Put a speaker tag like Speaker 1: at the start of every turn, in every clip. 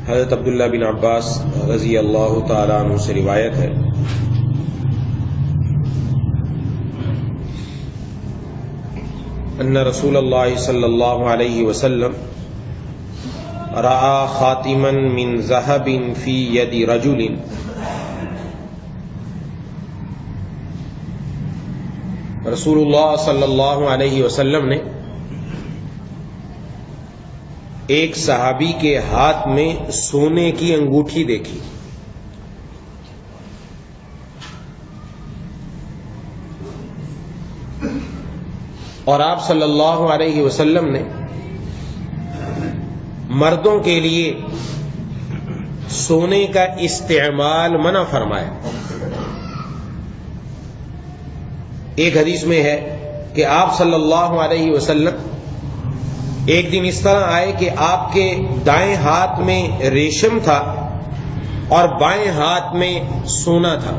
Speaker 1: حضرت عبداللہ بن عباس رضی اللہ تعالی عنہ سے روایت ہے ان رسول اللہ صلی اللہ علیہ وسلم رأى خاتما من ذهب في يد رجل رسول اللہ صلی اللہ علیہ وسلم نے ایک صحابی کے ہاتھ میں سونے کی انگوٹھی دیکھی. اور آپ صلی اللہ علیہ وسلم نے مردوں کے لیے سونے کا استعمال منع فرمایا. ایک حدیث میں ہے کہ آپ صلی اللہ علیہ وسلم ایک دن اس طرح آئے کہ آپ کے دائیں ہاتھ میں ریشم تھا اور بائیں ہاتھ میں سونا تھا.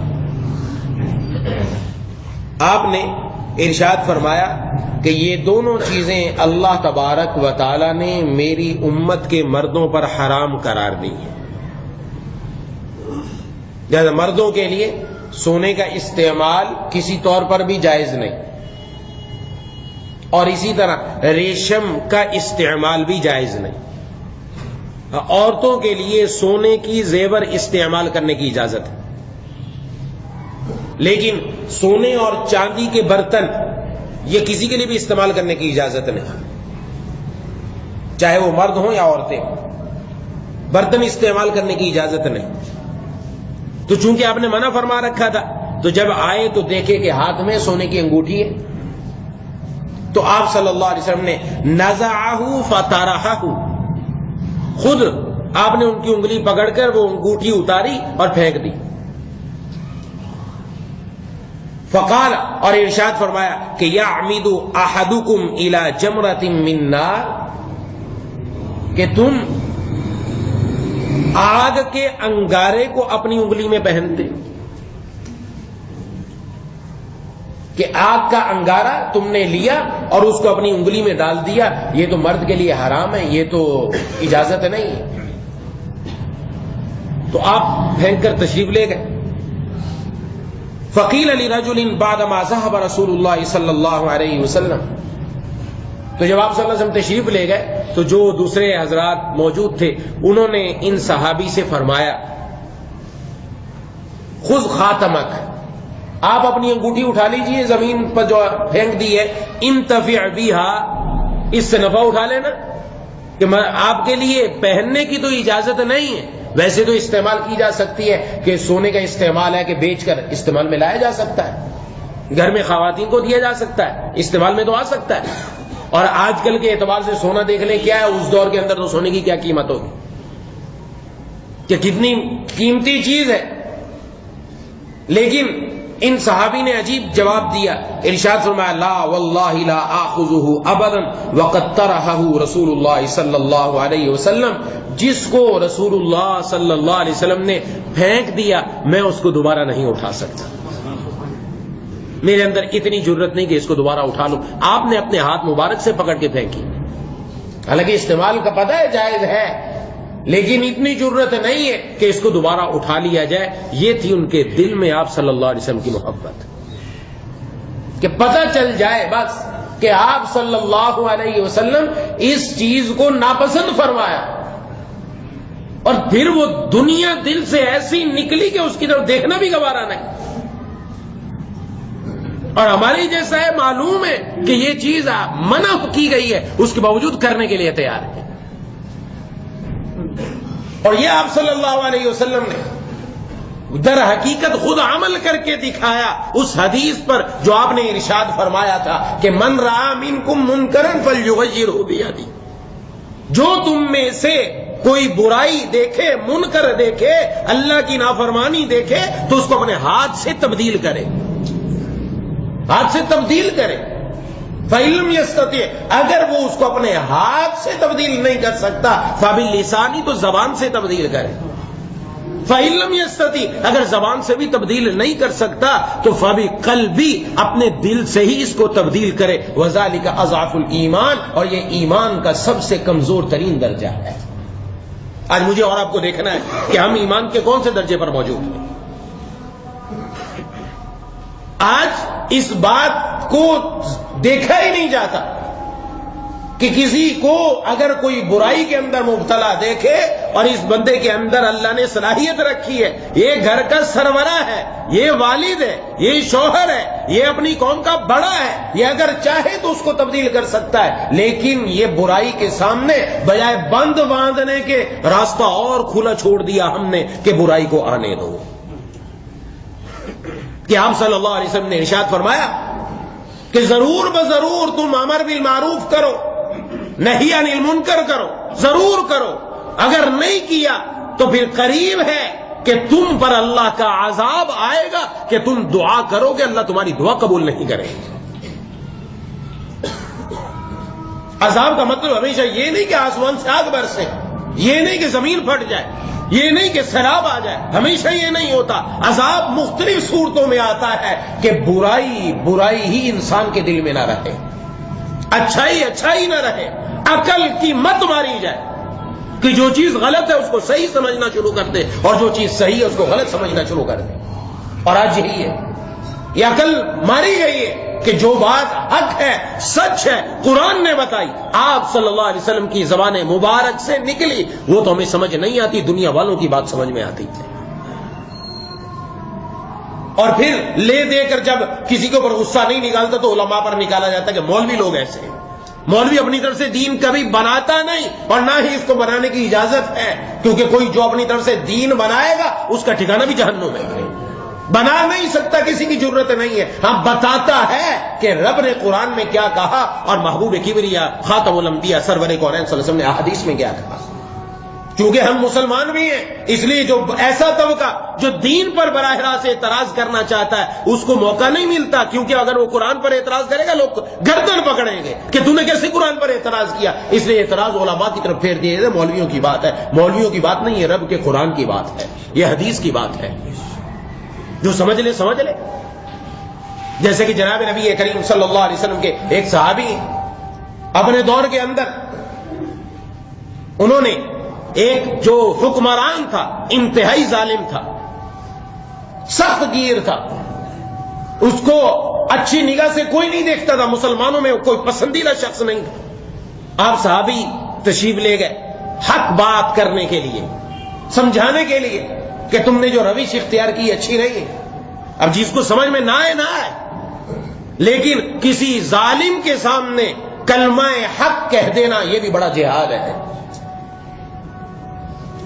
Speaker 1: آپ نے ارشاد فرمایا کہ یہ دونوں چیزیں اللہ تبارک و تعالی نے میری امت کے مردوں پر حرام قرار دی ہیں. جیسے مردوں کے لیے سونے کا استعمال کسی طور پر بھی جائز نہیں، اور اسی طرح ریشم کا استعمال بھی جائز نہیں. عورتوں کے لیے سونے کی زیور استعمال کرنے کی اجازت ہے، لیکن سونے اور چاندی کے برتن یہ کسی کے لیے بھی استعمال کرنے کی اجازت نہیں، چاہے وہ مرد ہوں یا عورتیں. برتن استعمال کرنے کی اجازت نہیں. تو چونکہ آپ نے منع فرما رکھا تھا، تو جب آئے تو دیکھے کہ ہاتھ میں سونے کی انگوٹھی ہے، تو آپ صلی اللہ علیہ وسلم نے نزعہ فطرحہ، خود آپ نے ان کی انگلی پکڑ کر وہ انگوٹھی اتاری اور پھینک دی. فقال، اور ارشاد فرمایا کہ یعمد احدکم الی جمرۃ من نار، کہ تم آگ کے انگارے کو اپنی انگلی میں پہنتے، کہ آگ کا انگارہ تم نے لیا اور اس کو اپنی انگلی میں ڈال دیا. یہ تو مرد کے لیے حرام ہے، یہ تو اجازت نہیں ہے. تو آپ پھینک کر تشریف لے گئے. فقیل لرجل بعدما ذهب رسول اللہ صلی اللہ علیہ وسلم، تو جب آپ صلی اللہ علیہ وسلم تشریف لے گئے تو جو دوسرے حضرات موجود تھے انہوں نے ان صحابی سے فرمایا خذ خاتمک، آپ اپنی انگوٹھی اٹھا لیجئے، زمین پر جو پھینک دی ہے، انتفع بھا، اس سے نفع اٹھا لینا. کہ آپ کے لیے پہننے کی تو اجازت نہیں ہے، ویسے تو استعمال کی جا سکتی ہے، کہ سونے کا استعمال ہے کہ بیچ کر استعمال میں لایا جا سکتا ہے، گھر میں خواتین کو دیا جا سکتا ہے، استعمال میں تو آ سکتا ہے. اور آج کل کے اعتبار سے سونا دیکھ لیں کیا ہے، اس دور کے اندر تو سونے کی کیا قیمت ہوگی، کہ کتنی قیمتی چیز ہے. لیکن ان صحابی نے عجیب جواب دیا. ارشاد فرمایا لا واللہ لا آخذہ ابدا وقد طرحہ رسول اللہ صلی اللہ علیہ وسلم، جس کو رسول اللہ صلی اللہ علیہ وسلم نے پھینک دیا میں اس کو دوبارہ نہیں اٹھا سکتا، میرے اندر اتنی جرت نہیں کہ اس کو دوبارہ اٹھا لوں. آپ نے اپنے ہاتھ مبارک سے پکڑ کے پھینکی، حالانکہ استعمال کا پتہ ہے جائز ہے، لیکن اتنی جرت نہیں ہے کہ اس کو دوبارہ اٹھا لیا جائے. یہ تھی ان کے دل میں آپ صلی اللہ علیہ وسلم کی محبت، کہ پتہ چل جائے بس کہ آپ صلی اللہ علیہ وسلم اس چیز کو ناپسند فرمایا، اور پھر وہ دنیا دل سے ایسی نکلی کہ اس کی طرف دیکھنا بھی گوارا نہیں. اور ہمارے جیسا ہے، معلوم ہے کہ یہ چیز منع کی گئی ہے، اس کے باوجود کرنے کے لیے تیار ہے. اور یہ آپ صلی اللہ علیہ وسلم نے در حقیقت خود عمل کر کے دکھایا اس حدیث پر جو آپ نے ارشاد فرمایا تھا کہ من رأى منکم منکرا فلیغیرہ بیدہ، جو تم میں سے کوئی برائی دیکھے، منکر دیکھے، اللہ کی نافرمانی دیکھے تو اس کو اپنے ہاتھ سے تبدیل کرے، ہاتھ سے تبدیل کرے. فَإِن لَّمْ يَسْتَطِعْ، اگر وہ اس کو اپنے ہاتھ سے تبدیل نہیں کر سکتا فَبِاللِّسَانِ، تو زبان سے تبدیل کرے. فَإِن لَّمْ يَسْتَطِعْ، اگر زبان سے بھی تبدیل نہیں کر سکتا تو فَبِقَلْبِهِ، اپنے دل سے ہی اس کو تبدیل کرے. وَذَلِكَ أَضْعَفُ الْإِيمَانِ، اور یہ ایمان کا سب سے کمزور ترین درجہ ہے. آج مجھے اور آپ کو دیکھنا ہے کہ ہم ایمان کے کون سے درجے پر موجود ہیں. آج اس بات کو دیکھا ہی نہیں جاتا کہ کسی کو اگر کوئی برائی کے اندر مبتلا دیکھے اور اس بندے کے اندر اللہ نے صلاحیت رکھی ہے، یہ گھر کا سربراہ ہے، یہ والد ہے، یہ شوہر ہے، یہ اپنی قوم کا بڑا ہے، یہ اگر چاہے تو اس کو تبدیل کر سکتا ہے، لیکن یہ برائی کے سامنے بجائے بند باندھنے کے راستہ اور کھلا چھوڑ دیا ہم نے کہ برائی کو آنے دو. کہ آپ صلی اللہ علیہ وسلم نے ارشاد فرمایا کہ ضرور بضرور تم امر بالمعروف کرو، نہی عن المنکر کرو، ضرور کرو. اگر نہیں کیا تو پھر قریب ہے کہ تم پر اللہ کا عذاب آئے گا کہ تم دعا کرو گے اللہ تمہاری دعا قبول نہیں کرے گا. عذاب کا مطلب ہمیشہ یہ نہیں کہ آسمان سے آگ برسے، یہ نہیں کہ زمین پھٹ جائے، یہ نہیں کہ سیلاب آ جائے، ہمیشہ یہ نہیں ہوتا. عذاب مختلف صورتوں میں آتا ہے کہ برائی ہی انسان کے دل میں نہ رہے، اچھائی نہ رہے، عقل کی مت ماری جائے کہ جو چیز غلط ہے اس کو صحیح سمجھنا شروع کر دے اور جو چیز صحیح ہے اس کو غلط سمجھنا شروع کر دے. اور آج یہی ہے، یہ عقل ماری گئی ہے کہ جو بات حق ہے، سچ ہے، قرآن نے بتائی، آپ صلی اللہ علیہ وسلم کی زبان مبارک سے نکلی، وہ تو ہمیں سمجھ نہیں آتی، دنیا والوں کی بات سمجھ میں آتی ہے. اور پھر لے دے کر جب کسی کے اوپر غصہ نہیں نکالتا تو علماء پر نکالا جاتا ہے کہ مولوی لوگ ایسے ہیں. مولوی اپنی طرف سے دین کبھی بناتا نہیں اور نہ ہی اس کو بنانے کی اجازت ہے، کیونکہ کوئی جو اپنی طرف سے دین بنائے گا اس کا ٹھکانہ بھی جہنم ہے. بنا نہیں سکتا، کسی کی ضرورت نہیں ہے. ہاں بتاتا ہے کہ رب نے قرآن میں کیا کہا اور محبوب کبریا خاتم الانبیاء سرور کونین صلی اللہ علیہ وسلم نے احادیث میں کیا کہا. چونکہ ہم مسلمان بھی ہیں اس لیے جو ایسا طبقہ جو دین پر براہ راست اعتراض کرنا چاہتا ہے اس کو موقع نہیں ملتا، کیونکہ اگر وہ قرآن پر اعتراض کرے گا لوگ گردن پکڑیں گے کہ تو نے کیسے قرآن پر اعتراض کیا. اس لیے اعتراض علماء کی طرف پھیر دیے جاتے، مولویوں کی بات ہے. مولویوں کی بات نہیں ہے، رب کے قرآن کی بات ہے، یہ حدیث کی بات ہے. جو سمجھ لے سمجھ لے. جیسے کہ جناب نبی کریم صلی اللہ علیہ وسلم کے ایک صحابی اپنے دور کے اندر انہوں نے ایک جو حکمران تھا انتہائی ظالم تھا، سخت گیر تھا، اس کو اچھی نگاہ سے کوئی نہیں دیکھتا تھا، مسلمانوں میں کوئی پسندیدہ شخص نہیں تھا. آپ صحابی تشریف لے گئے حق بات کرنے کے لیے، سمجھانے کے لیے کہ تم نے جو روش اختیار کی اچھی نہیں ہے. اب جس کو سمجھ میں نہ آئے لیکن کسی ظالم کے سامنے کلمہ حق کہہ دینا یہ بھی بڑا جہاد ہے.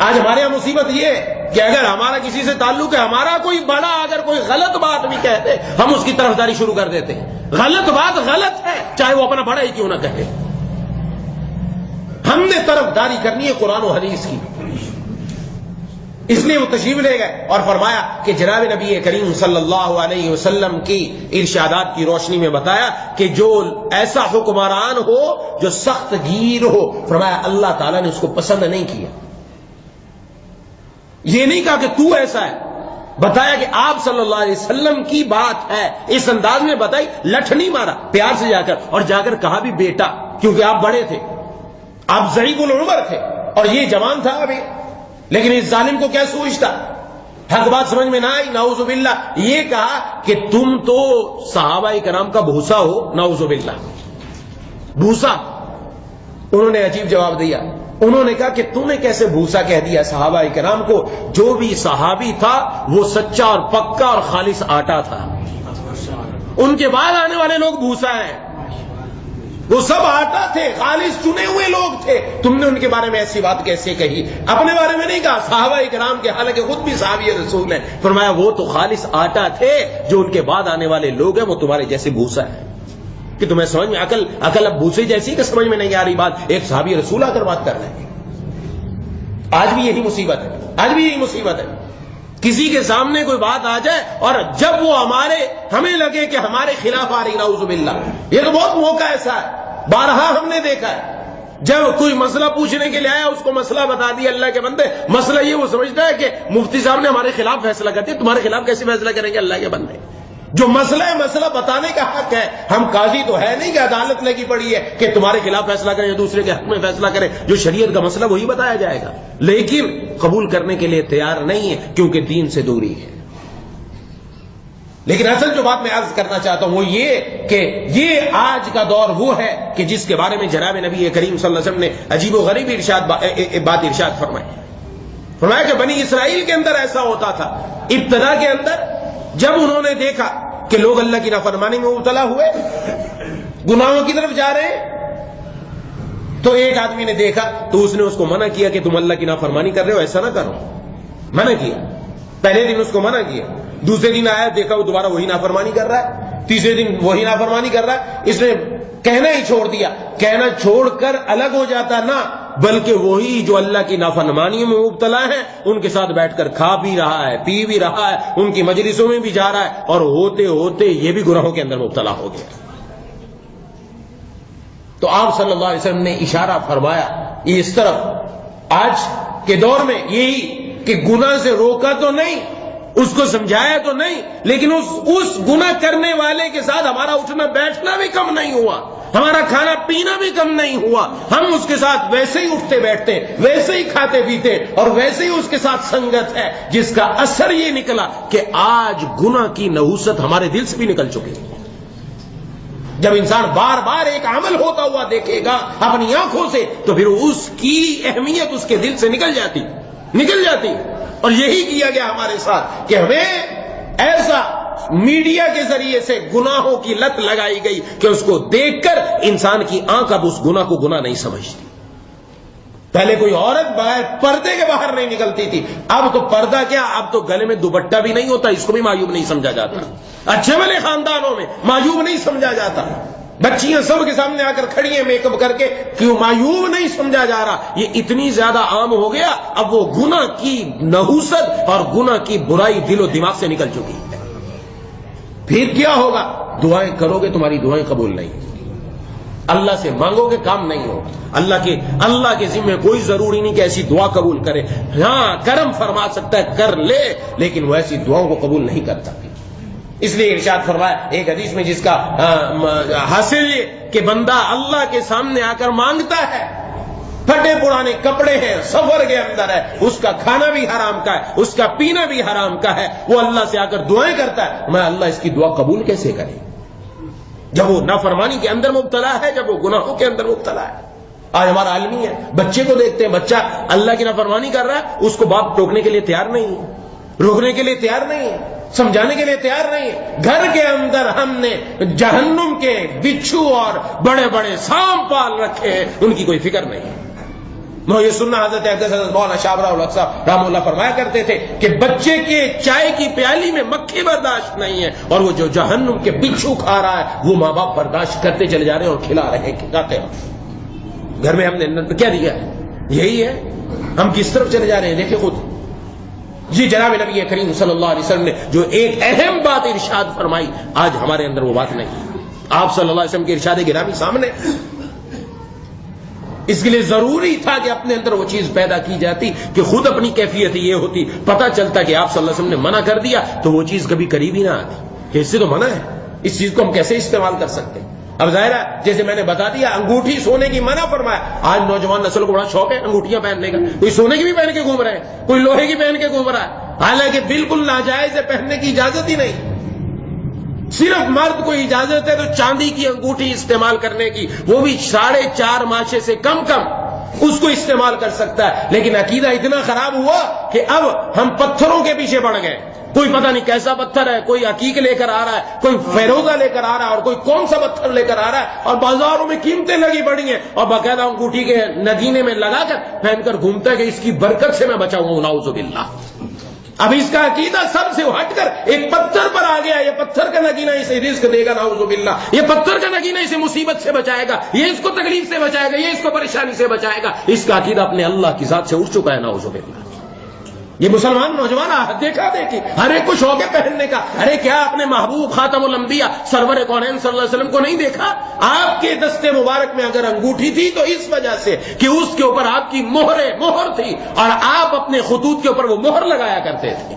Speaker 1: آج ہمارے یہاں مصیبت یہ ہے کہ اگر ہمارا کسی سے تعلق ہے، ہمارا کوئی بڑا اگر کوئی غلط بات بھی کہتے ہم اس کی طرفداری شروع کر دیتے ہیں. غلط بات غلط ہے چاہے وہ اپنا بڑا ہی کیوں نہ کہے. ہم نے طرفداری کرنی ہے قرآن و حدیث کی. اس لیے وہ تشریف لے گئے اور فرمایا کہ جناب نبی کریم صلی اللہ علیہ وسلم کی ارشادات کی روشنی میں بتایا کہ جو ایسا حکمران ہو جو سخت گیر ہو، فرمایا اللہ تعالیٰ نے اس کو پسند نہیں کیا. یہ نہیں کہا کہ تو ایسا ہے، بتایا کہ آپ صلی اللہ علیہ وسلم کی بات ہے، اس انداز میں بتائی، لٹھ نہیں مارا، پیار سے جا کر، اور جا کر کہا بھی بیٹا، کیونکہ آپ بڑے تھے، آپ ضعیف العمر تھے اور یہ جوان تھا ابھی. لیکن اس ظالم کو کیا سوچتا، حق بات سمجھ میں نہ آئی، نعوذ باللہ. یہ کہا کہ تم تو صحابہ کرام کا بھوسا ہو، نعوذ باللہ، بھوسا. انہوں نے عجیب جواب دیا. انہوں نے کہا کہ تم نے کیسے بھوسا کہہ دیا صحابہ کرام کو؟ جو بھی صحابی تھا وہ سچا اور پکا اور خالص آٹا تھا. ان کے بعد آنے والے لوگ بھوسا ہیں، وہ سب آٹا تھے، خالص چنے ہوئے لوگ تھے. تم نے ان کے بارے میں ایسی بات کیسے کہی؟ اپنے بارے میں نہیں کہا، صحابہ کرام کے، حالانکہ خود بھی صحابی رسول ہیں. فرمایا وہ تو خالص آٹا تھے، جو ان کے بعد آنے والے لوگ ہیں وہ تمہارے جیسے بھوسا ہے. کہ تمہیں سمجھ میں عقل اب بھوسے جیسی کہ سمجھ میں نہیں آ رہی بات. ایک صحابی رسول آ کر بات کر رہے ہیں. آج بھی یہی مصیبت ہے، آج بھی یہی مصیبت ہے. کسی کے سامنے کوئی بات آ جائے اور جب وہ ہمیں لگے کہ ہمارے خلاف آ رہی، نعوذ باللہ. یہ تو بہت موقع ایسا ہے، بارہا ہم نے دیکھا ہے. جب کوئی مسئلہ پوچھنے کے لیے آیا، اس کو مسئلہ بتا دیا اللہ کے بندے، مسئلہ یہ وہ سمجھتا ہے کہ مفتی صاحب نے ہمارے خلاف فیصلہ کر دیا، تمہارے خلاف کیسے فیصلہ کریں گے اللہ کے بندے. جو مسئلہ ہے مسئلہ بتانے کا حق ہے. ہم قاضی تو ہے نہیں کہ عدالت لگی پڑی ہے کہ تمہارے خلاف فیصلہ کریں یا دوسرے کے حق میں فیصلہ کریں. جو شریعت کا مسئلہ وہی بتایا جائے گا, لیکن قبول کرنے کے لیے تیار نہیں ہے کیونکہ دین سے دوری ہے. لیکن اصل جو بات میں عرض کرنا چاہتا ہوں وہ یہ کہ یہ آج کا دور وہ ہے کہ جس کے بارے میں جناب نبی کریم صلی اللہ علیہ وسلم نے عجیب و غریب بات ارشاد فرمایا کہ بنی اسرائیل کے اندر ایسا ہوتا تھا. ابتدا کے اندر جب انہوں نے دیکھا کہ لوگ اللہ کی نافرمانی میں مبتلا ہوئے, گناہوں کی طرف جا رہے ہیں, تو ایک آدمی نے دیکھا تو اس نے اس کو منع کیا کہ تم اللہ کی نافرمانی کر رہے ہو, ایسا نہ کرو. منع کیا, پہلے دن اس کو منع کیا, دوسرے دن آیا دیکھا وہ دوبارہ وہی نافرمانی کر رہا ہے, تیسرے دن وہی نافرمانی کر رہا ہے. اس نے کہنا ہی چھوڑ دیا. کہنا چھوڑ کر الگ ہو جاتا نہ, بلکہ وہی جو اللہ کی نافرمانی میں مبتلا ہے ان کے ساتھ بیٹھ کر کھا بھی رہا ہے, پی بھی رہا ہے, ان کی مجلسوں میں بھی جا رہا ہے, اور ہوتے ہوتے یہ بھی گناہوں کے اندر مبتلا ہو گیا. تو آپ صلی اللہ علیہ وسلم نے اشارہ فرمایا اس طرف آج کے دور میں یہی کہ گناہ سے روکا تو نہیں, اس کو سمجھایا تو نہیں, لیکن اس گناہ کرنے والے کے ساتھ ہمارا اٹھنا بیٹھنا بھی کم نہیں ہوا, ہمارا کھانا پینا بھی کم نہیں ہوا. ہم اس کے ساتھ ویسے ہی اٹھتے بیٹھتے, ویسے ہی کھاتے پیتے, اور ویسے ہی اس کے ساتھ سنگت ہے, جس کا اثر یہ نکلا کہ آج گناہ کی نحوست ہمارے دل سے بھی نکل چکی. جب انسان بار بار ایک عمل ہوتا ہوا دیکھے گا اپنی آنکھوں سے تو پھر اس کی اہمیت اس کے دل سے نکل جاتی. اور یہی کیا گیا ہمارے ساتھ کہ ہمیں ایسا میڈیا کے ذریعے سے گناہوں کی لت لگائی گئی کہ اس کو دیکھ کر انسان کی آنکھ اب اس گناہ کو گناہ نہیں سمجھتی. پہلے کوئی عورت بغیر پردے کے باہر نہیں نکلتی تھی, اب تو پردہ کیا, اب تو گلے میں دوپٹہ بھی نہیں ہوتا, اس کو بھی معیوب نہیں سمجھا جاتا. اچھے بھلے خاندانوں میں معیوب نہیں سمجھا جاتا. بچیاں سب کے سامنے آ کر کھڑی ہیں میک اپ کر کے, کیوں معیوب نہیں سمجھا جا رہا. یہ اتنی زیادہ عام ہو گیا, اب وہ گناہ کی نحوست اور گناہ کی برائی دل و دماغ سے نکل چکی ہے. پھر کیا ہوگا؟ دعائیں کرو گے تمہاری دعائیں قبول نہیں, اللہ سے مانگو گے کام نہیں ہوگا. اللہ کے ذمہ کوئی ضروری نہیں کہ ایسی دعا قبول کرے. ہاں کرم فرما سکتا ہے, کر لے, لیکن وہ ایسی دعاؤں کو قبول نہیں کرتا. اس لیے ارشاد فرمایا ایک حدیث میں, جس کا حاصل یہ کہ بندہ اللہ کے سامنے آ کر مانگتا ہے, پھٹے پرانے کپڑے ہیں, سفر کے اندر ہے, اس کا کھانا بھی حرام کا ہے, اس کا پینا بھی حرام کا ہے, وہ اللہ سے آ کر دعائیں کرتا ہے, میں اللہ اس کی دعا قبول کیسے کرے جب وہ نافرمانی کے اندر مبتلا ہے, جب وہ گناہوں کے اندر مبتلا ہے. آج ہمارا عالمی ہے, بچے کو دیکھتے ہیں, بچہ اللہ کی نافرمانی کر رہا ہے, اس کو باپ ٹوکنے کے لیے تیار نہیں ہے, روکنے کے لیے تیار نہیں ہے, سمجھانے کے لیے تیار نہیں ہے. گھر کے اندر ہم نے جہنم کے بچھو اور بڑے بڑے سانپ پال رکھے ہیں, ان کی کوئی فکر نہیں ہے. یہ سننا حضرت مولانا شاہ الحق صاحب رحمہ اللہ فرمایا کرتے تھے کہ بچے کے چائے کی پیالی میں مکھی برداشت نہیں ہے, اور وہ جو جہنم کے بچھو کھا رہا ہے وہ ماں باپ برداشت کرتے چلے جا رہے ہیں اور کھلا رہے ہیں, کھلاتے ہیں. گھر میں ہم نے کیا دیا ہے, یہی ہے. ہم کس طرف چلے جا رہے ہیں دیکھیں خود. جی جناب نبی کریم صلی اللہ علیہ وسلم نے جو ایک اہم بات ارشاد فرمائی, آج ہمارے اندر وہ بات نہیں. آپ صلی اللہ علیہ وسلم کے ارشاد گرامی سامنے, اس کے لیے ضروری تھا کہ اپنے اندر وہ چیز پیدا کی جاتی کہ خود اپنی کیفیت یہ ہوتی, پتہ چلتا کہ آپ صلی اللہ علیہ وسلم نے منع کر دیا تو وہ چیز کبھی قریب ہی نہ آتی کہ اس سے تو منع ہے, اس چیز کو ہم کیسے استعمال کر سکتے ہیں. اب ظاہر ہے جیسے میں نے بتا دیا انگوٹھی سونے کی منع فرمایا. آج نوجوان نسل کو بڑا شوق ہے انگوٹھیاں پہننے کا, کوئی سونے کی بھی پہن کے گھوم رہے ہیں, کوئی لوہے کی پہن کے گھوم رہا ہے, حالانکہ بالکل ناجائز ہے, پہننے کی اجازت ہی نہیں. صرف مرد کو اجازت ہے تو چاندی کی انگوٹھی استعمال کرنے کی, وہ بھی 4.5 ماشے سے کم اس کو استعمال کر سکتا ہے. لیکن عقیدہ اتنا خراب ہوا کہ اب ہم پتھروں کے پیچھے پڑ گئے. کوئی پتہ نہیں کیسا پتھر ہے, کوئی عقیق لے کر آ رہا ہے, کوئی فیروزہ لے کر آ رہا ہے, اور کوئی کون سا پتھر لے کر آ رہا ہے, اور بازاروں میں قیمتیں لگی پڑی ہیں, اور باقاعدہ انگوٹھی کے نگینے میں لگا کر پہن کر گھومتا ہے کہ اس کی برکت سے میں بچا ہوں, نعوذ باللہ. اب اس کا عقیدہ سب سے ہٹ کر ایک پتھر پر آ گیا. یہ پتھر کا نگینہ اسے رزق دے گا, نعوذ باللہ. یہ پتھر کا نگینہ اسے مصیبت سے بچائے گا, یہ اس کو تکلیف سے بچائے گا, یہ اس کو پریشانی سے بچائے گا. اس کا عقیدہ اپنے اللہ کی ذات سے اٹھ چکا ہے, نعوذ باللہ. یہ مسلمان نوجوان دیکھا دیکھی ہر ایک کو شوق ہے پہننے کا. ارے کیا اپنے محبوب خاتم الانبیاء سرور کونین صلی اللہ علیہ وسلم کو نہیں دیکھا؟ آپ کے دستے مبارک میں اگر انگوٹھی تھی تو اس وجہ سے کہ اس کے اوپر آپ کی مہر تھی, اور آپ اپنے خطوط کے اوپر وہ مہر لگایا کرتے تھے.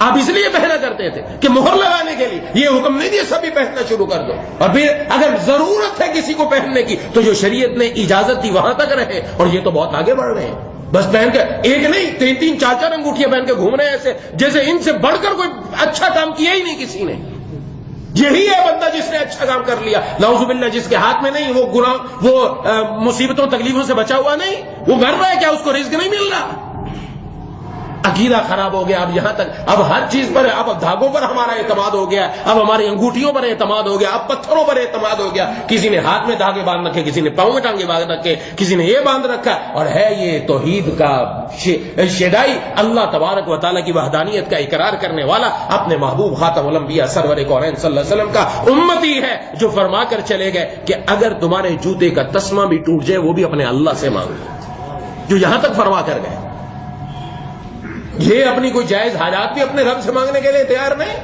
Speaker 1: آپ اس لیے پہنا کرتے تھے کہ مہر لگانے کے لیے، یہ حکم نہیں دیا سبھی پہننا شروع کر دو، اور پھر اگر ضرورت ہے کسی کو پہننے کی تو جو شریعت نے اجازت دی وہاں تک رہے، اور یہ تو بہت آگے بڑھ رہے ہیں، بس پہن کے ایک نہیں 3 4 انگوٹھیاں پہن کے گھوم رہے ہیں ایسے جیسے ان سے بڑھ کر کوئی اچھا کام کیا ہی نہیں کسی نے۔ یہی ہے بندہ جس نے اچھا کام کر لیا، نعوذ باللہ، جس کے ہاتھ میں نہیں وہ گناہ، وہ مصیبتوں تکلیفوں سے بچا ہوا نہیں، وہ مر رہا ہے، کیا اس کو رزق نہیں مل رہا؟ عقیدہ خراب ہو گیا، اب یہاں تک اب ہر چیز پر، اب دھاگوں پر ہمارا اعتماد ہو گیا، اب ہماری انگوٹھیوں پر اعتماد ہو گیا، اب پتھروں پر اعتماد ہو گیا، کسی نے ہاتھ میں دھاگے باندھ رکھے، کسی نے پاؤں میں ٹانگے باندھ رکھے، کسی نے یہ باندھ رکھا، اور ہے یہ توحید کا شیدائی، اللہ تبارک و تعالیٰ کی وحدانیت کا اقرار کرنے والا، اپنے محبوب خاتم الانبیاء سرور کونین صلی اللہ علیہ وسلم کا امتی ہے، جو فرما کر چلے گئے کہ اگر تمہارے جوتے کا تسمہ بھی ٹوٹ جائے وہ بھی اپنے اللہ سے مانگو، جو یہاں تک فرما کر گئے۔ یہ اپنی کوئی جائز حاجات بھی اپنے رب سے مانگنے کے لیے تیار نہیں،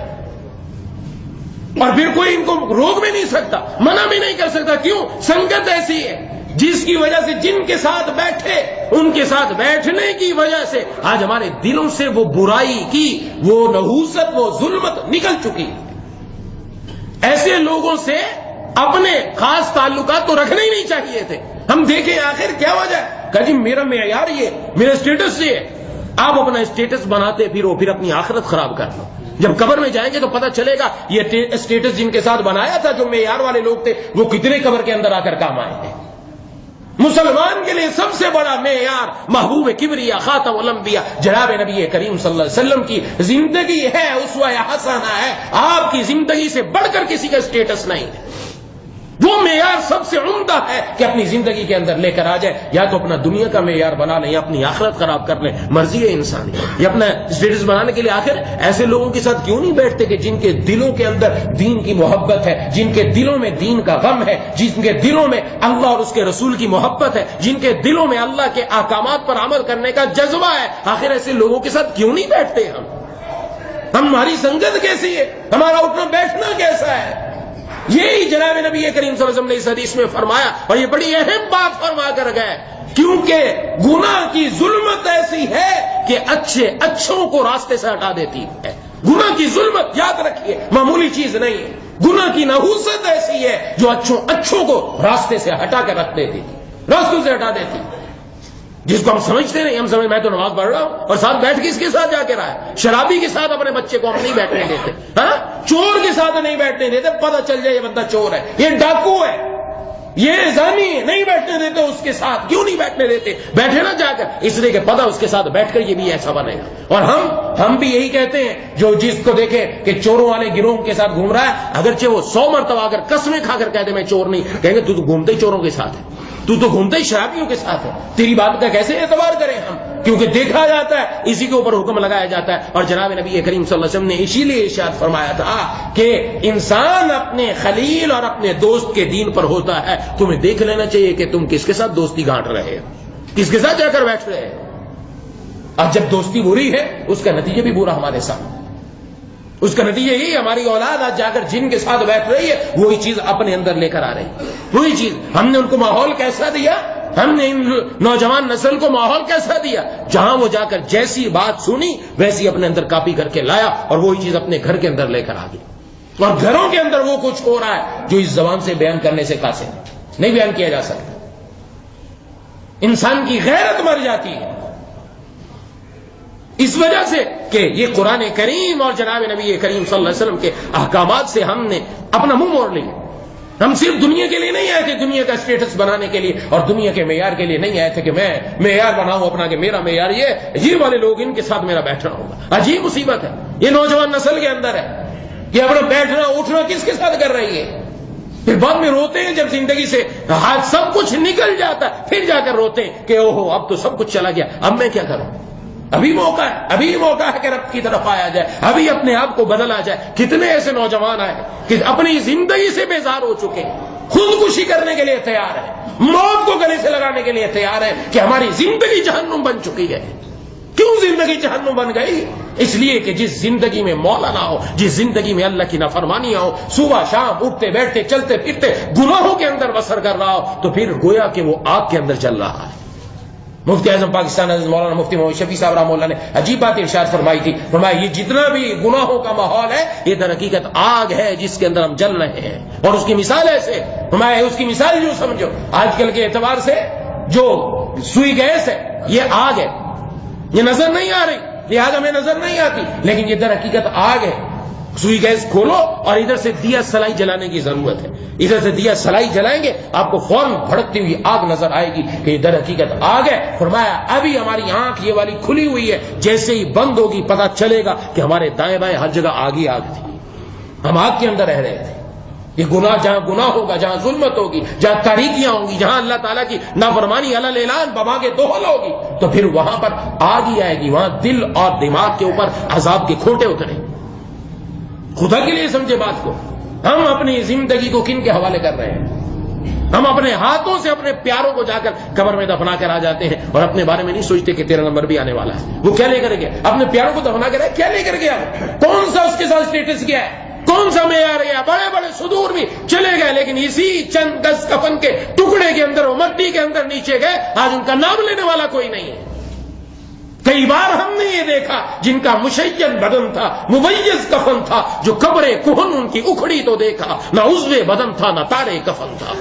Speaker 1: اور پھر کوئی ان کو روک بھی نہیں سکتا، منع بھی نہیں کر سکتا۔ کیوں؟ سنگت ایسی ہے جس کی وجہ سے جن کے ساتھ بیٹھے ان کے ساتھ بیٹھنے کی وجہ سے آج ہمارے دلوں سے وہ برائی کی، وہ نحوست، وہ ظلمت نکل چکی۔ ایسے لوگوں سے اپنے خاص تعلقات تو رکھنے ہی نہیں چاہیے تھے۔ ہم دیکھیں آخر کیا وجہ ہے، کہ جی میرا معیار یہ، میرا اسٹیٹس یہ ہے۔ آپ اپنا اسٹیٹس بناتے پھر اپنی آخرت خراب کر لو۔ جب قبر میں جائیں گے تو پتہ چلے گا یہ اسٹیٹس جن کے ساتھ بنایا تھا، جو معیار والے لوگ تھے، وہ کتنے قبر کے اندر آ کر کام آئے ہیں۔ مسلمان کے لیے سب سے بڑا معیار محبوب کبریا خاتم الانبیاء جناب نبی کریم صلی اللہ علیہ وسلم کی زندگی ہے، اسوہ حسنہ ہے۔ آپ کی زندگی سے بڑھ کر کسی کا اسٹیٹس نہیں ہے۔ وہ معیار سب سے عمدہ ہے کہ اپنی زندگی کے اندر لے کر آ جائے، یا تو اپنا دنیا کا معیار بنا لیں یا اپنی آخرت خراب کر لیں، مرضی ہے انسانی۔ یہ اپنا اسٹیٹس بنانے کے لیے آخر ایسے لوگوں کے ساتھ کیوں نہیں بیٹھتے کہ جن کے دلوں کے اندر دین کی محبت ہے، جن کے دلوں میں دین کا غم ہے، جن کے دلوں میں اللہ اور اس کے رسول کی محبت ہے، جن کے دلوں میں اللہ کے احکامات پر عمل کرنے کا جذبہ ہے۔ آخر ایسے لوگوں کے ساتھ کیوں نہیں بیٹھتے ہماری سنگت کیسی ہے، ہمارا اٹھنا بیٹھنا کیسا ہے؟ یہی جناب نبی کریم صلی اللہ علیہ وسلم نے اس حدیث میں فرمایا، اور یہ بڑی اہم بات فرما کر گئے، کیونکہ گناہ کی ظلمت ایسی ہے کہ اچھوں کو راستے سے ہٹا دیتی ہے۔ گناہ کی ظلمت یاد رکھیے معمولی چیز نہیں ہے، گناہ کی نحوست ایسی ہے جو اچھوں کو راستے سے ہٹا کر رکھ دیتی، راستوں سے ہٹا دیتی، جس کو ہم سمجھتے نہیں۔ ہم سمجھ میں تو نماز پڑھ رہا ہوں، اور ساتھ بیٹھ کے اس کے ساتھ جا کے رہا ہے۔ شرابی کے ساتھ اپنے بچے کو ہم نہیں بیٹھنے دیتے، ہاں، چور کے ساتھ نہیں بیٹھنے دیتے، پتہ چل جائے یہ بندہ چور ہے، یہ ڈاکو ہے، یہ زانی ہے، نہیں بیٹھنے دیتے اس کے ساتھ۔ کیوں نہیں بیٹھنے دیتے؟ بیٹھے نہ جا کر، اس لیے کہ پتہ اس کے ساتھ بیٹھ کر یہ بھی ایسا بنے گا۔ اور ہم بھی یہی کہتے ہیں، جو جس کو دیکھیں کہ چوروں والے گروہ کے ساتھ گھوم رہا ہے، اگرچہ وہ 100 مرتبہ اگر قسمیں کھا کر کہہ دے میں چور نہیں، کہیں گے تو گھومتے ہی چوروں کے ساتھ ہے، تو گھومتے ہی شرابیوں کے ساتھ ہے، تیری بات کا کیسے اعتبار کریں ہم؟ کیونکہ دیکھا جاتا ہے، اسی کے اوپر حکم لگایا جاتا ہے۔ اور جناب نبی کریم صلی اللہ علیہ وسلم نے اسی لیے ارشاد فرمایا تھا کہ انسان اپنے خلیل اور اپنے دوست کے دین پر ہوتا ہے۔ تمہیں دیکھ لینا چاہیے کہ تم کس کے ساتھ دوستی گانٹ رہے ہو، کس کے ساتھ جا کر بیٹھ رہے ہو۔ اور جب دوستی بری ہے اس کا نتیجہ بھی برا ہمارے سامنے، اس کا نتیجہ یہی ہماری اولاد آج جا کر جن کے ساتھ بیٹھ رہی ہے وہی چیز اپنے اندر لے کر آ رہی ہے، وہی چیز۔ ہم نے ان کو ماحول کیسا دیا، ہم نے ان نوجوان نسل کو ماحول کیسا دیا، جہاں وہ جا کر جیسی بات سنی ویسی اپنے اندر کاپی کر کے لایا، اور وہی چیز اپنے گھر کے اندر لے کر آ گئی۔ اور گھروں کے اندر وہ کچھ ہو رہا ہے جو اس زبان سے بیان کرنے سے قاصر نہیں بیان کیا جا سکتا۔ انسان کی غیرت مر جاتی ہے اس وجہ سے کہ یہ قرآن کریم اور جناب نبی کریم صلی اللہ علیہ وسلم کے احکامات سے ہم نے اپنا منہ موڑ لیا۔ ہم صرف دنیا کے لیے نہیں آئے تھے، دنیا کا اسٹیٹس بنانے کے لیے اور دنیا کے معیار کے لیے نہیں آئے تھے کہ میں معیار بناؤں اپنا، کہ میرا معیار یہ والے لوگ ان کے ساتھ میرا بیٹھنا ہوگا۔ عجیب مصیبت ہے یہ نوجوان نسل کے اندر ہے، یہ اپنا بیٹھنا اٹھنا کس کے ساتھ کر رہی ہے؟ پھر بعد میں روتے ہیں جب زندگی سے ہاتھ سب کچھ نکل جاتا ہے، پھر جا کر روتے ہیں کہ اوہو اب تو سب کچھ چلا گیا، اب میں کیا کروں؟ ابھی موقع ہے، ابھی موقع ہے کہ رب کی طرف آیا جائے، ابھی اپنے آپ کو بدلا جائے۔ کتنے ایسے نوجوان آئے کہ اپنی زندگی سے بیزار ہو چکے ہیں، خودکشی کرنے کے لیے تیار ہے، موت کو گلے سے لگانے کے لیے تیار ہے کہ ہماری زندگی جہنم بن چکی ہے۔ کیوں زندگی جہنم بن گئی؟ اس لیے کہ جس زندگی میں مولا نہ ہو، جس زندگی میں اللہ کی نافرمانیاں ہو، صبح شام اٹھتے بیٹھتے چلتے پھرتے گناہوں کے اندر بسر کر رہا ہو، تو پھر گویا کہ وہ آگ کے اندر جل رہا ہے۔ مفتی اعظم پاکستان حضرت مولانا مفتی محمد شفیع صاحب رحمہ اللہ نے عجیب بات ارشاد فرمائی تھی. فرمایا یہ جتنا بھی گناہوں کا ماحول ہے یہ در حقیقت آگ ہے جس کے اندر ہم جل رہے ہیں. اور اس کی مثال ایسے فرمایا اس کی مثال جو سمجھو آج کل کے اعتبار سے جو سوئی گیس ہے یہ آگ ہے, یہ نظر نہیں آ رہی, لہذا ہمیں نظر نہیں آتی, لیکن یہ در حقیقت آگ ہے. سوئی گیس کھولو اور ادھر سے دیا سلائی جلانے کی ضرورت ہے, ادھر سے دیا سلائی جلائیں گے آپ کو فوراً بھڑکتی ہوئی آگ نظر آئے گی کہ یہ در حقیقت آگ ہے. فرمایا ابھی ہماری آنکھ یہ والی کھلی ہوئی ہے, جیسے ہی بند ہوگی پتہ چلے گا کہ ہمارے دائیں بائیں ہر جگہ آگ ہی آگ تھی, ہم آگ کے اندر رہ رہے تھے. یہ گناہ جہاں گناہ ہوگا, جہاں ظلمت ہوگی, جہاں تاریکیاں ہوں گی, جہاں اللہ تعالیٰ کی نافرمانی علی الاعلان بما کے دوہل ہوگی, تو پھر وہاں پر آگ ہی آئے گی. وہاں دل اور دماغ کے اوپر عذاب کے کھوٹے اترے. خدا کے لیے سمجھے بات کو. ہم اپنی زندگی کو کن کے حوالے کر رہے ہیں؟ ہم اپنے ہاتھوں سے اپنے پیاروں کو جا کر قبر میں دفنا کر آ جاتے ہیں اور اپنے بارے میں نہیں سوچتے کہ 13 نمبر بھی آنے والا ہے. وہ کیا لے کر گیا؟ اپنے پیاروں کو دفنا کر کیا لے کر گیا؟ کون سا اس کے ساتھ اسٹیٹس کیا ہے؟ کون سا معیار گیا؟ بڑے بڑے صدور بھی چلے گئے, لیکن اسی چند گز کفن کے ٹکڑے کے اندر, وہ مٹی کے اندر نیچے گئے, آج ان کا نام لینے والا کوئی نہیں ہے. کئی بار ہم نے یہ دیکھا جن کا مشین بدن تھا, ممیز کفن تھا, جو قبریں کہن ان کی اکھڑی تو دیکھا, نہ عضو بدن تھا نہ تارے کفن تھا.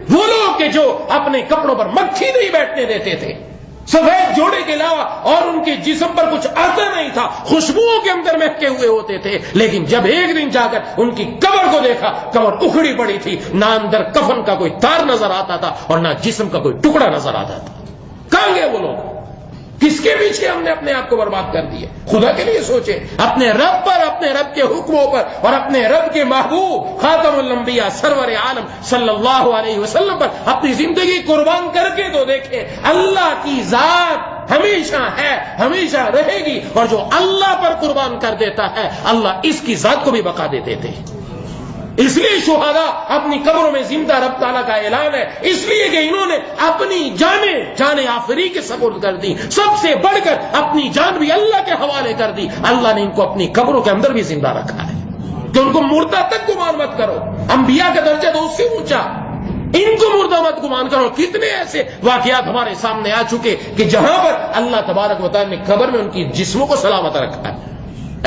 Speaker 1: وہ لوگ کہ جو اپنے کپڑوں پر مکھی نہیں بیٹھنے دیتے تھے, سفید جوڑے کے علاوہ اور ان کے جسم پر کچھ آتا نہیں تھا, خوشبوؤں کے اندر مہکے ہوئے ہوتے تھے, لیکن جب ایک دن جا کر ان کی قبر کو دیکھا, قبر اکھڑی پڑی تھی, نہ اندر کفن کا کوئی تار نظر آتا تھا اور نہ جسم کا کوئی ٹکڑا نظر آتا تھا. کہاں گئے وہ لوگ؟ کس کے پیچھے ہم نے اپنے آپ کو برباد کر دیا؟ خدا کے لیے سوچے, اپنے رب پر, اپنے رب کے حکموں پر اور اپنے رب کے محبوب خاتم الانبیاء سرور عالم صلی اللہ علیہ وسلم پر اپنی زندگی قربان کر کے تو دیکھے. اللہ کی ذات ہمیشہ ہے, ہمیشہ رہے گی, اور جو اللہ پر قربان کر دیتا ہے اللہ اس کی ذات کو بھی بقا دیتے تھے. اس لیے شہداء اپنی قبروں میں زندہ رب تعالیٰ کا اعلان ہے, اس لیے کہ انہوں نے اپنی جانیں آخری کے سپرد کر دی, سب سے بڑھ کر اپنی جان بھی اللہ کے حوالے کر دی. اللہ نے ان کو اپنی قبروں کے اندر بھی زندہ رکھا ہے کہ ان کو مردہ تک گمان مت کرو. انبیاء کا درجہ تو اس سے اونچا, ان کو مردہ مت گمان کرو. کتنے ایسے واقعات ہمارے سامنے آ چکے کہ جہاں پر اللہ تبارک و تعالیٰ نے قبر میں ان کی جسموں کو سلامت رکھا ہے.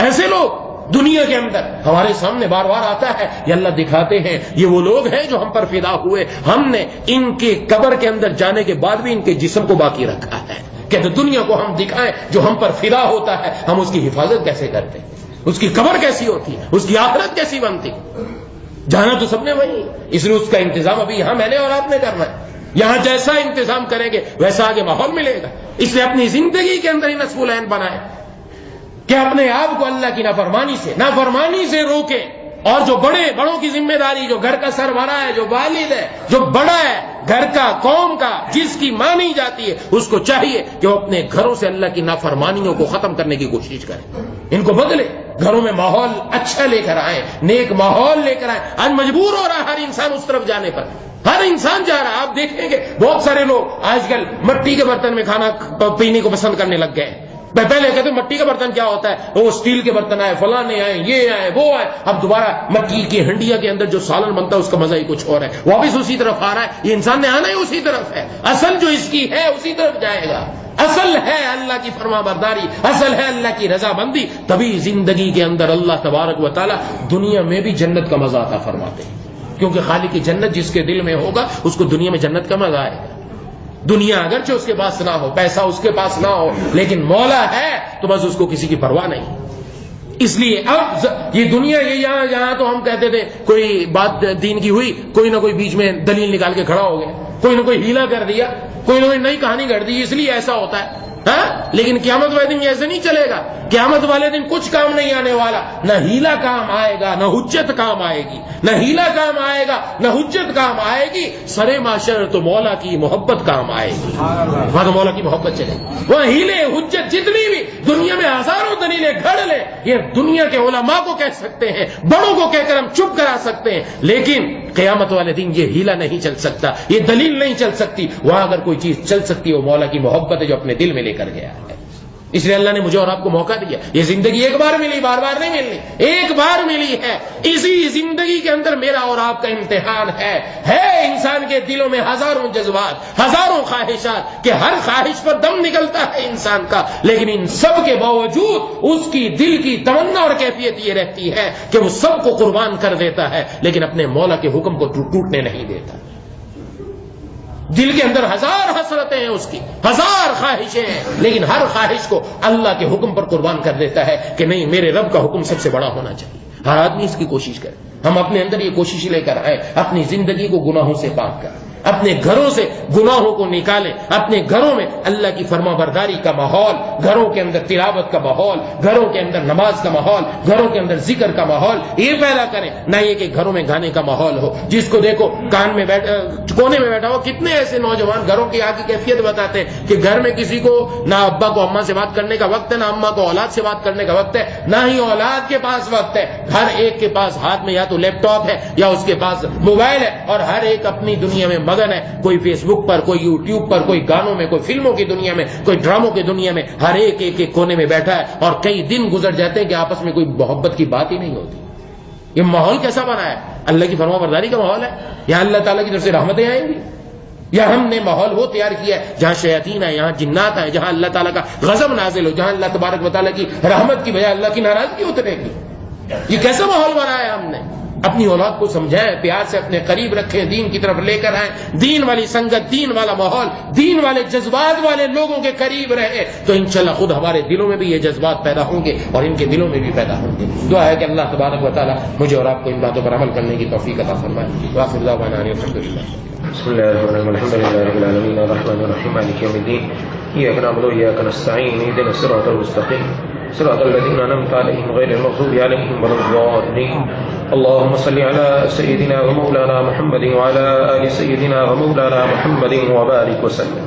Speaker 1: ایسے لوگ دنیا کے اندر ہمارے سامنے بار بار آتا ہے, یہ اللہ دکھاتے ہیں یہ وہ لوگ ہیں جو ہم پر فدا ہوئے, ہم نے ان کے قبر کے اندر جانے کے بعد بھی ان کے جسم کو باقی رکھا ہے. کہ دنیا کو ہم دکھائیں جو ہم پر فدا ہوتا ہے, ہم اس کی حفاظت کیسے کرتے, اس کی قبر کیسی ہوتی, اس کی آخرت کیسی بنتی. جانا تو سب نے وہی, اس لیے اس کا انتظام ابھی یہاں میں نے اور آپ نے کرنا ہے. یہاں جیسا انتظام کریں گے ویسا آگے ماحول ملے گا. اس لیے اپنی زندگی کے اندر ہی نصب العین بنائیں کہ اپنے آپ کو اللہ کی نافرمانی سے روکے, اور جو بڑوں کی ذمہ داری, جو گھر کا سربراہ ہے, جو والد ہے, جو بڑا ہے گھر کا, قوم کا, جس کی مانی جاتی ہے, اس کو چاہیے کہ وہ اپنے گھروں سے اللہ کی نافرمانیوں کو ختم کرنے کی کوشش کرے, ان کو بدلے, گھروں میں ماحول اچھا لے کر آئے, نیک ماحول لے کر آئے. آج مجبور ہو رہا ہے ہر انسان اس طرف جانے پر, ہر انسان جا رہا ہے. آپ دیکھیں گے بہت سارے لوگ آج کل مٹی کے برتن میں کھانا پینے کو پسند کرنے لگ گئے. پہلے کہتے مٹی کا برتن کیا ہوتا ہے, وہ اسٹیل کے برتن آئے, فلانے آئے, یہ آئے, وہ آئے. اب دوبارہ مٹی کی ہنڈیا کے اندر جو سالن بنتا ہے اس کا مزہ ہی کچھ اور ہے, واپس اسی طرف آ رہا ہے. یہ انسان نے آنا ہی اسی طرف ہے, اصل جو اس کی ہے اسی طرف جائے گا. اصل ہے اللہ کی فرما برداری, اصل ہے اللہ کی رضا بندی. تبھی زندگی کے اندر اللہ تبارک و تعالی دنیا میں بھی جنت کا مزہ عطا فرماتے ہیں, کیونکہ خالق کی جنت جس کے دل میں ہوگا اس کو دنیا میں جنت کا مزہ آئے گا. دنیا اگرچہ اس کے پاس نہ ہو, پیسہ اس کے پاس نہ ہو, لیکن مولا ہے تو بس اس کو کسی کی پرواہ نہیں. اس لیے اب یہ دنیا, یہ یہاں تو ہم کہتے تھے کوئی بات دین کی ہوئی, کوئی نہ کوئی بیچ میں دلیل نکال کے کھڑا ہو گیا, کوئی نہ کوئی ہیلا کر دیا, کوئی نہ کوئی نئی کہانی گھڑ دی, اس لیے ایسا ہوتا ہے. لیکن قیامت والے دن ایسے نہیں چلے گا. قیامت والے دن کچھ کام نہیں آنے والا, نہ ہیلا کام آئے گا, نہ حجت کام آئے گی, نہ ہیلا کام آئے گا, نہ حجت کام آئے گی. سرے معاشر تو مولا کی محبت کام آئے گی, وہاں تو مولا کی محبت چلے گی. وہاں ہیلے حجت جتنی بھی دنیا میں ہزاروں دلیلیں گھڑ لے, یہ دنیا کے علماء کو کہہ سکتے ہیں, بڑوں کو کہہ کر ہم چپ کرا سکتے ہیں, لیکن قیامت والے دن یہ ہیلا نہیں چل سکتا, یہ دلیل نہیں چل سکتی. وہاں اگر کوئی چیز چل سکتی ہے وہ مولا کی محبت ہے جو اپنے دل میں لے کر گیا ہے. اس لیے اللہ نے مجھے اور آپ کو موقع دیا. یہ زندگی ایک بار ملی، بار بار نہیں ملنی، ایک بار ملی ہے. اسی زندگی کے اندر میرا اور آپ کا امتحان ہے. انسان کے دلوں میں ہزاروں جذبات، ہزاروں خواہشات، کہ ہر خواہش پر دم نکلتا ہے انسان کا، لیکن ان سب کے باوجود اس کی دل کی تمنا اور کیفیت یہ رہتی ہے کہ وہ سب کو قربان کر دیتا ہے، لیکن اپنے مولا کے حکم کو ٹوٹنے نہیں دیتا. دل کے اندر ہزار حسرتیں ہیں، اس کی ہزار خواہشیں ہیں، لیکن ہر خواہش کو اللہ کے حکم پر قربان کر دیتا ہے کہ نہیں، میرے رب کا حکم سب سے بڑا ہونا چاہیے. ہر آدمی اس کی کوشش کرے. ہم اپنے اندر یہ کوشش لے کر آئے، اپنی زندگی کو گناہوں سے پاک کریں، اپنے گھروں سے گناہوں کو نکالیں، اپنے گھروں میں اللہ کی فرما برداری کا ماحول، گھروں کے اندر تلاوت کا ماحول، گھروں کے اندر نماز کا ماحول، گھروں کے اندر ذکر کا ماحول یہ پیدا کریں. نہ یہ کہ گھروں میں گانے کا ماحول ہو، جس کو دیکھو کان میں بیٹھا، کونے میں بیٹھا ہو. کتنے ایسے نوجوان گھروں کی آگے کیفیت بتاتے ہیں کہ گھر میں کسی کو نہ ابا کو اما سے بات کرنے کا وقت ہے، نہ اما کو اولاد سے بات کرنے کا وقت ہے، نہ ہی اولاد کے پاس وقت ہے. ہر ایک کے پاس ہاتھ میں یا تو لیپ ٹاپ ہے یا اس کے پاس موبائل ہے، اور ہر ایک اپنی دنیا میں مگن ہے. کوئی فیس بک پر، کوئی یوٹیوب پر، کوئی گانوں میں، کوئی فلموں کی دنیا میں، کوئی ڈراموں کی دنیا میں. ہر ایک ایک کونے میں بیٹھا ہے، اور کئی دن گزر جاتے ہیں کہ آپس میں کوئی محبت کی بات ہی نہیں ہوتی. یہ ماحول کیسا بنا ہے؟ اللہ کی فرما برداری کا ماحول ہے؟ یہاں اللہ تعالیٰ کی طرف سے رحمتیں آئیں گی؟ یا ہم نے ماحول وہ تیار کیا ہے جہاں شیاطین ہے، یہاں جنات ہے، جہاں اللہ تعالیٰ کا غضب نازل ہو، جہاں اللہ تبارک و تعالیٰ کی رحمت کی بجائے اللہ کی ناراضگی اترے گی؟ یہ کیسا ماحول بنایا ہے ہم نے؟ اپنی اولاد کو سمجھائیں، پیار سے اپنے قریب رکھیں، دین کی طرف لے کر آئیں، دین والی سنگت، دین والا ماحول، دین والے جذبات والے لوگوں کے قریب رہے تو انشاءاللہ خود ہمارے دلوں میں بھی یہ جذبات پیدا ہوں گے اور ان کے دلوں میں بھی پیدا ہوں گے. دعا ہے کہ اللہ تبارک و تعالیٰ مجھے اور آپ کو ان باتوں پر عمل کرنے کی توفیق عطا فرمائے. وآخر دعوانا ان الحمدللہ.
Speaker 2: بسم الله الرحمن الرحيم. الحمد لله رب العالمين الرحمن الرحيم مالك يوم الدين إياك نعبد وإياك نستعين اهدنا الصراط المستقيم صراط الذين أنعمت عليهم غير المغضوب عليهم ولا الضالين. اللهم صل على سيدنا ومولانا محمد وعلى آل سيدنا ومولانا محمد وبارك وسلم.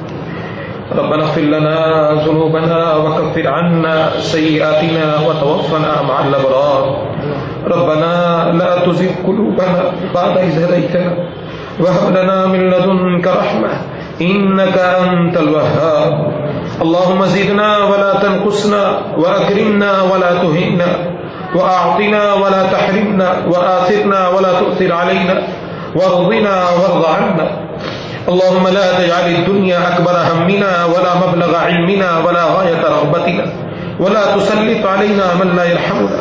Speaker 2: ربنا اغفر لنا ذنوبنا وكفر عنا سيئاتنا وتوفنا مع الأبرار. ربنا لا تزغ قلوبنا بعد إذ هديتنا وهب لنا من لدنك رحمة إنك أنت الوهاب. اللهم زدنا ولا تنقصنا وأكرمنا ولا تهنا وأعطنا ولا تحرمنا وآثرنا ولا تؤثر علينا وارضنا وارض عنا. اللهم لا تجعل الدنيا أكبر همنا ولا مبلغ علمنا ولا غاية رغبتنا ولا تسلط علينا من لا يرحمنا.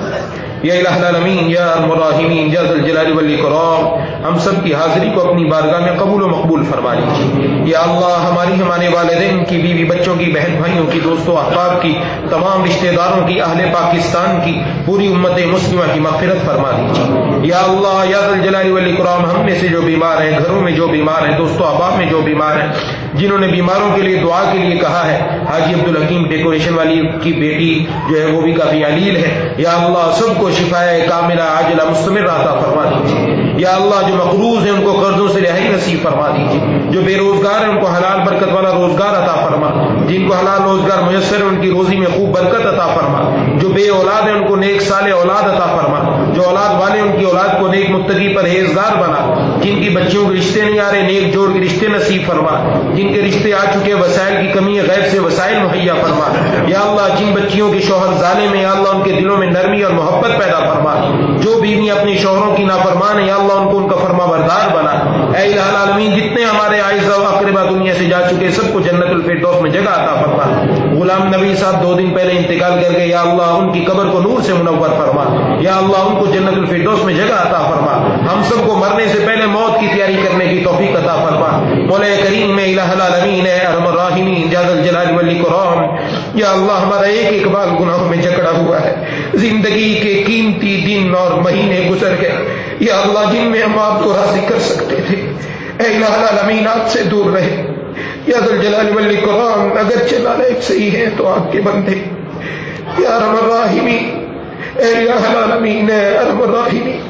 Speaker 2: یا الہ العالمین، یا الراحمین، یا ذی الجلال والاکرام، ہم سب کی حاضری کو اپنی بارگاہ میں قبول و مقبول فرما لیجیے. یا اللہ، ہمارے والدین کی، بیوی بچوں کی، بہن بھائیوں کی، دوستوں احباب کی، تمام رشتہ داروں کی، اہل پاکستان کی، پوری امت مسلمہ کی مغفرت فرما دیجیے. یا اللہ، یا ذی الجلال والاکرام، ہم میں سے جو بیمار ہیں، گھروں میں جو بیمار ہیں، دوستوں احباب میں جو بیمار ہیں، جنہوں نے بیماروں کے لیے دعا کے لیے کہا ہے، حاجی عبدالحکیم ڈیکوریشن والی کی بیٹی جو ہے وہ بھی کافی علیل ہے. یا اللہ، سب کو شفائے کاملہ عاجلہ مستمر عطا فرما دیجیے. یا اللہ، جو مقروض ہیں ان کو قرضوں سے رہائی نصیب فرما دیجیے. جو بے روزگار ہیں ان کو حلال برکت والا روزگار عطا فرما. جن کو حلال روزگار میسر ہے ان کی روزی میں خوب برکت عطا فرما. جو بے اولاد ہیں ان کو نیک صالح اولاد عطا فرما. جو اولاد والے ان کی اولاد کو نیک متقی پرہیزگار بنا. جن کی بچیوں کے رشتے نہیں آ رہے نیک جوڑ کے رشتے نصیب فرما. جن کے رشتے آ چکے وسائل کی کمی ہے غیر سے وسائل مہیا فرما. یا اللہ، جن بچیوں کے شوہر ظالم ہیں یا اللہ ان کے دلوں میں نرمی اور محبت پیدا فرما. جو بیوی اپنی شوہروں کی نافرمان ہے یا اللہ ان کو ان کا فرما بردار بنا. اے الہ العالمین، جتنے ہمارے اعزاء و اقربا دنیا سے جا چکے سب کو جنت الفردوس میں جگہ عطا فرما. غلام نبی صاحب 2 دن پہلے انتقال کر گئے، یا اللہ ان کی قبر کو نور سے منور فرما. یا اللہ ان کو جنت الفردوس میں جگہ عطا فرما. ہم سب کو مرنے سے پہلے موت کی تیاری کرنے کی توفیق عطا فرما. مولا کریم میں الہ العالمین ہے ارحم الراحمین یا ذی الجلال والاکرام. یا اللہ، ہمارا ایک بال گناہوں میں جکڑا ہوا ہے. زندگی کے قیمتی دن اور مہینے گزر گئے یا اللہ جن میں ہم آپ کو راضی کر سکتے تھے. اے الہ العالمین، آپ سے دور رہے. یا ذی الجلال والاکرام، اگر نالائق صحیح ہے تو آپ کے بندے. یا ارحم الراحمین، اے الہ العالمین، اے ارحم الراحمین،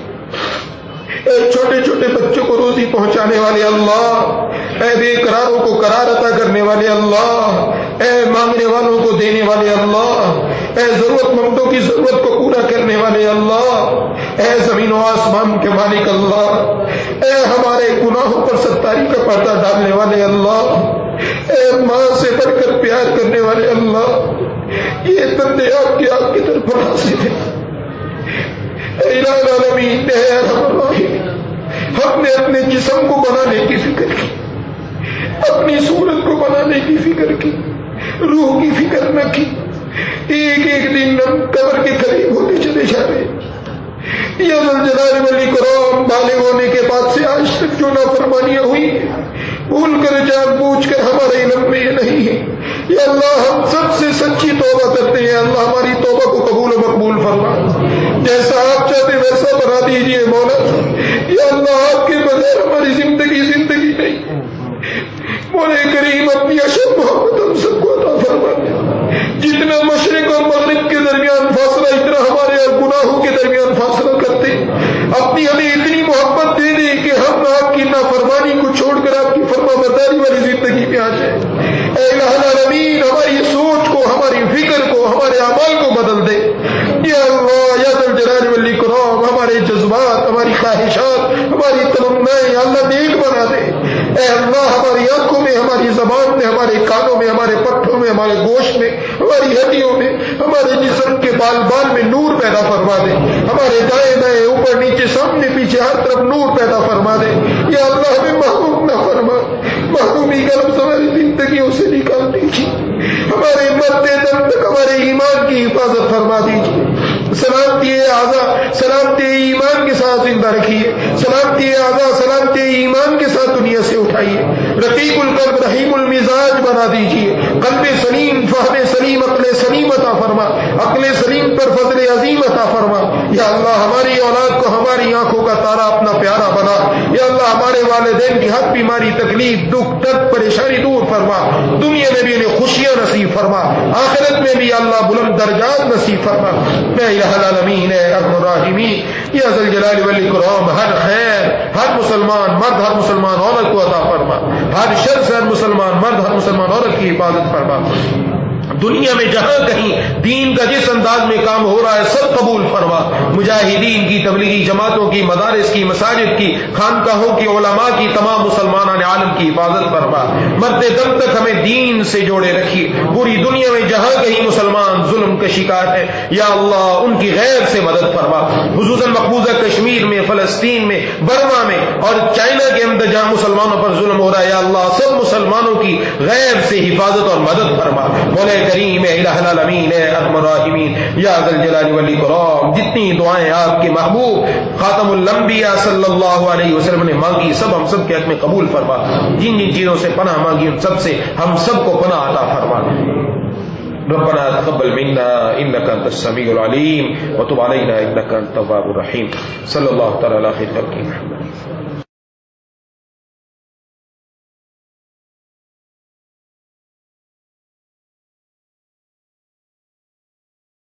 Speaker 2: اے چھوٹے چھوٹے بچوں کو روزی پہنچانے والے اللہ، اے بے قراروں کو قرار عطا کرنے والے اللہ، اے مانگنے والوں کو دینے والے اللہ، اے ضرورت مندوں کی ضرورت کو پورا کرنے والے اللہ، اے زمین و آسمان کے مالک اللہ، اے ہمارے گناہوں پر ستاری کا پردہ ڈالنے والے اللہ، اے ماں سے بڑھ کر پیار کرنے والے اللہ،
Speaker 3: یہ بندے آپ کی طرف حاصل ہیں. اے الہ العالمین اے ارحم الراحمین، ہم نے اپنے جسم کو بنانے کی فکر کی، اپنی صورت کو بنانے کی فکر کی، روح کی فکر نہ کی. ایک ایک دن ہم قبر کے قریب ہوتے چلے جا رہے ہیں. یا ذوالجلال والاکرام، بالغ ہونے کے بعد سے آج تک جو نافرمانیاں ہوئی بھول کر جان بوجھ کر ہمارے علم میں یہ نہیں ہے. یا اللہ ہم سب سے سچی توبہ کرتے ہیں. اللہ ہماری توبہ کو قبول و مقبول فرما، جیسا آپ چاہتے ویسا بنا دیجیے مولا. یا اللہ آپ کے بغیر ہماری زندگی نہیں. مولا کریم اپنی اشد محبت ہم سب کو عطا فرما. جتنا مشرق اور مغرب کے درمیان فاصلہ اتنا ہمارے اور گناہوں کے درمیان فاصلہ کرتے. اپنی ہمیں اتنی محبت دے دے کہ ہم آپ کی نافرمانی کو چھوڑ کر آپ کی فرما برداری والی زندگی میں آ جائیں. اے الہ العالمین ہماری سوچ کو، ہماری فکر کو، ہمارے اعمال کو بدل دے. یا اللہ یا ذوالجلال والاکرام ہمارے جذبات، ہماری خواہشات، ہماری تمنائیں اللہ نیک بنا دے. اے اللہ ہماری آنکھوں میں، ہماری زبان میں، ہمارے کانوں میں، ہمارے پٹھوں میں، ہمارے گوشت میں، ہماری ہڈیوں میں، ہمارے جسم کے بال میں نور پیدا فرما دے. ہمارے دائیں بائیں، اوپر نیچے، سامنے پیچھے، ہر طرف نور پیدا فرما دے. یا اللہ ہمیں محروم نہ فرما. محرومی کا لفظ ہماری زندگیوں سے نکال دیجیے. ہمارے مرتے دم تک ہمارے ایمان کی حفاظت فرما دیجیے. سلامتی اعضا سلامتی ایمان کے ساتھ زندہ رکھیے. سلامتی اعضا سلامتی ایمان کے ساتھ دنیا سے اٹھائیے. رقیق القلب رحیم المزاج بنا دیجیے. قلب سلیم، فہم سلیم، عقل سلیم عطا فرما. عقل سلیم پر فضل عظیم عطا فرما. یا اللہ ہماری اولاد کو ہماری آنکھوں کا تارا اپنا پیارا بنا. یا اللہ ہمارے والدین کی ہر بیماری، تکلیف، دکھ، درد، پریشانی دور فرما. دنیا میں بھی انہیں خوشیاں نصیب فرما، آخرت میں بھی اللہ بلند درجات نصیب فرما. اے الہ العالمین اے ارحم الراحمین یا ذا الجلال والاکرام ہر خیر ہر مسلمان مرد، ہر مسلمان عورت کو عطا فرما. ہر شر سے ہر مسلمان مرد، ہر مسلمان عورت کی حفاظت فرما. دنیا میں جہاں کہیں دین کا جس انداز میں کام ہو رہا ہے سب قبول فرما. مجاہدین کی، تبلیغی جماعتوں کی، مدارس کی، مساجد کی، خانقاہوں کی، علماء کی، تمام مسلمان عالم کی حفاظت فرما. مرتے دم تک ہمیں دین سے جوڑے رکھیے. پوری دنیا میں جہاں کہیں مسلمان ظلم کا شکار ہے یا اللہ ان کی غیب سے مدد فرما. خصوصاً مقبوضہ کشمیر میں، فلسطین میں، برما میں اور چائنا کے اندر جہاں مسلمانوں پر ظلم ہو رہا ہے یا اللہ سب مسلمانوں کی غیب سے حفاظت اور مدد فرما. مولا کریم اے الہ العالمین اے ارحم الراحمین یا ذا الجلال والاکرام جتنی دعائیں آپ کے محبوب خاتم الانبیاء صلی اللہ علیہ وسلم نے مانگی سب ہم سب کے حق میں قبول فرما. جن جن چیزوں سے پناہ مانگی ان سب سے ہم سب کو پناہ عطا فرما. ربنا تقبل منا انك انت السميع العليم وتب علينا انك انت التواب الرحيم. صلی اللہ تعالی علی خیر خلق محمد.